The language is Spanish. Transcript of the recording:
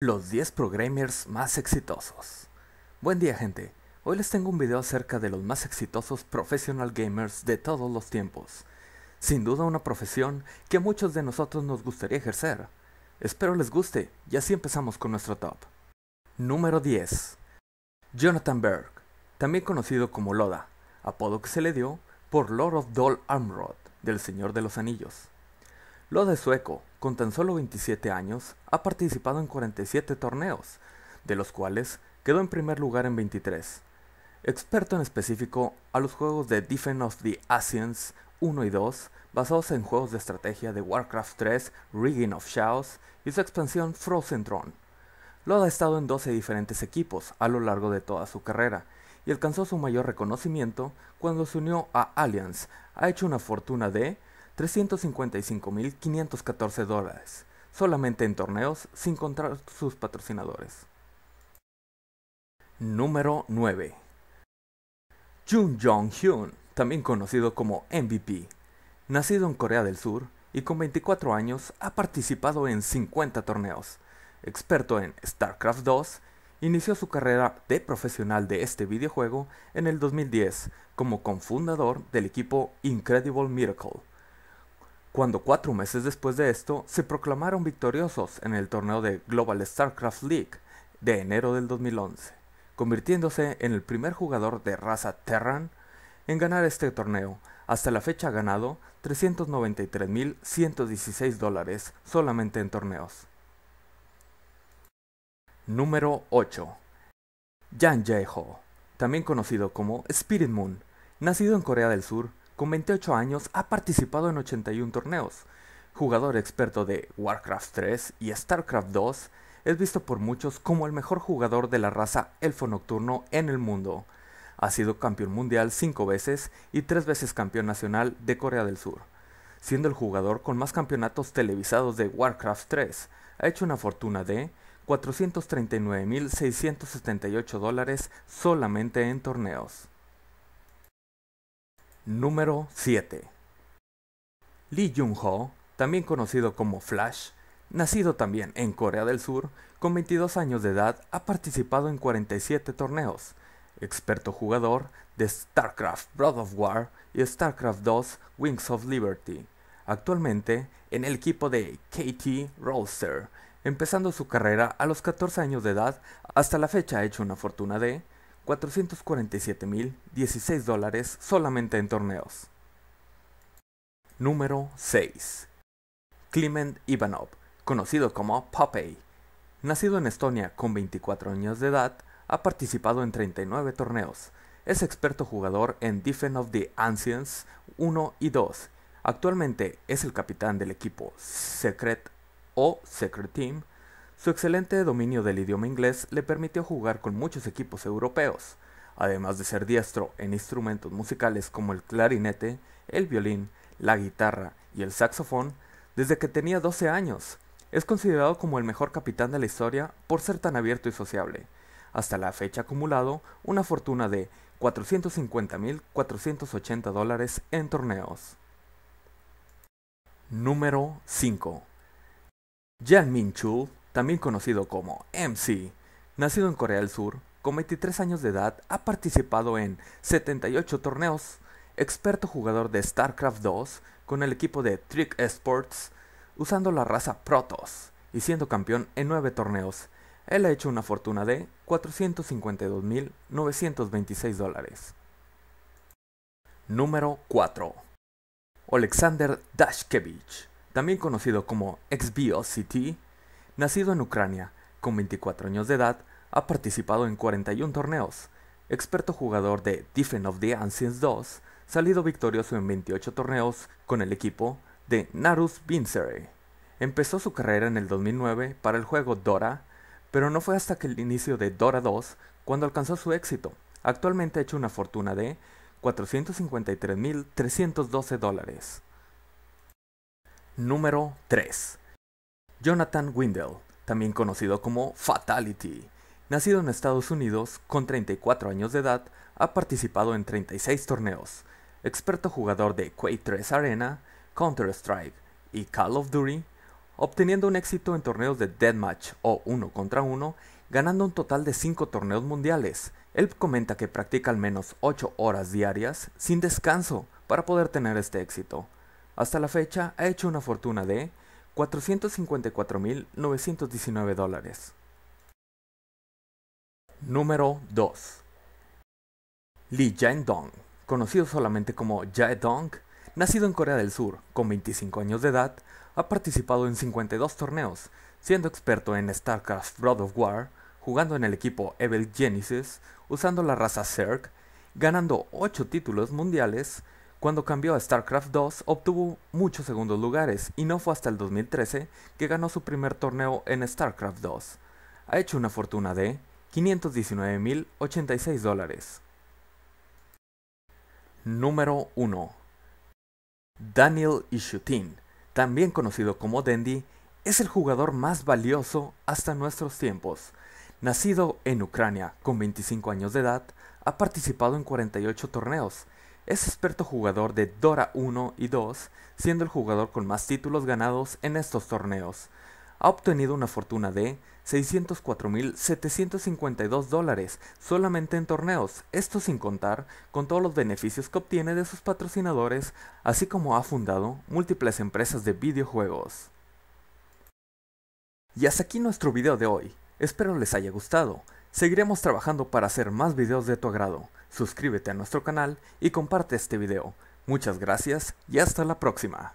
Los 10 programmers más exitosos. Buen día, gente. Hoy les tengo un video acerca de los más exitosos professional gamers de todos los tiempos. Sin duda una profesión que a muchos de nosotros nos gustaría ejercer. Espero les guste y así empezamos con nuestro top. Número 10. Jonathan Berg, también conocido como Loda, apodo que se le dio por Lord of Dol Amroth, del Señor de los Anillos. Loda es sueco, con tan solo 27 años, ha participado en 47 torneos, de los cuales quedó en primer lugar en 23. Experto en específico a los juegos de Defense of the Ancients 1 y 2, basados en juegos de estrategia de Warcraft 3, Reign of Chaos y su expansión Frozen Throne. Loda ha estado en 12 diferentes equipos a lo largo de toda su carrera, y alcanzó su mayor reconocimiento cuando se unió a Alliance. Ha hecho una fortuna de $355,514, solamente en torneos, sin contar sus patrocinadores. Número 9. Jun Jong-hyun, también conocido como MVP. Nacido en Corea del Sur y con 24 años ha participado en 50 torneos. Experto en StarCraft 2, inició su carrera de profesional de este videojuego en el 2010 como cofundador del equipo Incredible Miracle, cuando 4 meses después de esto se proclamaron victoriosos en el torneo de Global StarCraft League de enero del 2011, convirtiéndose en el primer jugador de raza Terran en ganar este torneo. Hasta la fecha ha ganado $393,116 solamente en torneos. Número 8. Jang Jae-ho, también conocido como Spirit Moon, nacido en Corea del Sur, con 28 años ha participado en 81 torneos. Jugador experto de Warcraft 3 y StarCraft 2, es visto por muchos como el mejor jugador de la raza elfo nocturno en el mundo. Ha sido campeón mundial 5 veces y 3 veces campeón nacional de Corea del Sur, siendo el jugador con más campeonatos televisados de Warcraft 3. Ha hecho una fortuna de $439,678 solamente en torneos. Número 7. Lee Jung-ho, también conocido como Flash, nacido también en Corea del Sur, con 22 años de edad ha participado en 47 torneos. Experto jugador de StarCraft Blood of War y StarCraft 2 Wings of Liberty. Actualmente en el equipo de KT Rolster, empezando su carrera a los 14 años de edad. Hasta la fecha ha hecho una fortuna de $447,016 solamente en torneos. Número 6. Kliment Ivanov, conocido como Popeye. Nacido en Estonia con 24 años de edad, ha participado en 39 torneos. Es experto jugador en Defense of the Ancients 1 y 2. Actualmente es el capitán del equipo Secret Team. Su excelente dominio del idioma inglés le permitió jugar con muchos equipos europeos, además de ser diestro en instrumentos musicales como el clarinete, el violín, la guitarra y el saxofón desde que tenía 12 años. Es considerado como el mejor capitán de la historia por ser tan abierto y sociable. Hasta la fecha ha acumulado una fortuna de $450,480 en torneos. Número 5. Jang Min-chul, también conocido como MC, nacido en Corea del Sur, con 23 años de edad ha participado en 78 torneos. Experto jugador de StarCraft 2 con el equipo de Trick Esports, usando la raza Protoss y siendo campeón en 9 torneos. Él ha hecho una fortuna de $452,926. Número 4. Oleksandr Dashkevich, también conocido como XBOCT, nacido en Ucrania, con 24 años de edad, ha participado en 41 torneos. Experto jugador de Defense of the Ancients 2, salido victorioso en 28 torneos con el equipo de Narus Vincere. Empezó su carrera en el 2009 para el juego Dora, pero no fue hasta que el inicio de Dora 2 cuando alcanzó su éxito. Actualmente ha hecho una fortuna de $453,312. Número 3. Jonathan Windell, también conocido como Fatality. Nacido en Estados Unidos, con 34 años de edad, ha participado en 36 torneos. Experto jugador de Quake 3 Arena, Counter-Strike y Call of Duty, obteniendo un éxito en torneos de Deathmatch o 1 contra 1, ganando un total de 5 torneos mundiales. Él comenta que practica al menos 8 horas diarias, sin descanso, para poder tener este éxito. Hasta la fecha ha hecho una fortuna de $454,919. Número 2. Lee Jae-dong, conocido solamente como Jae-dong, nacido en Corea del Sur, con 25 años de edad, ha participado en 52 torneos, siendo experto en StarCraft World of War, jugando en el equipo Evil Genesis, usando la raza Zerg, ganando 8 títulos mundiales. Cuando cambió a StarCraft 2 obtuvo muchos segundos lugares y no fue hasta el 2013 que ganó su primer torneo en StarCraft 2. Ha hecho una fortuna de $519,086. Número 1. Daniel Ishutin, también conocido como Dendy, es el jugador más valioso hasta nuestros tiempos. Nacido en Ucrania con 25 años de edad, ha participado en 48 torneos. Es experto jugador de Dota 1 y 2, siendo el jugador con más títulos ganados en estos torneos. Ha obtenido una fortuna de $604,752 solamente en torneos, esto sin contar con todos los beneficios que obtiene de sus patrocinadores, así como ha fundado múltiples empresas de videojuegos. Y hasta aquí nuestro video de hoy, espero les haya gustado. Seguiremos trabajando para hacer más videos de tu agrado. Suscríbete a nuestro canal y comparte este video. Muchas gracias y hasta la próxima.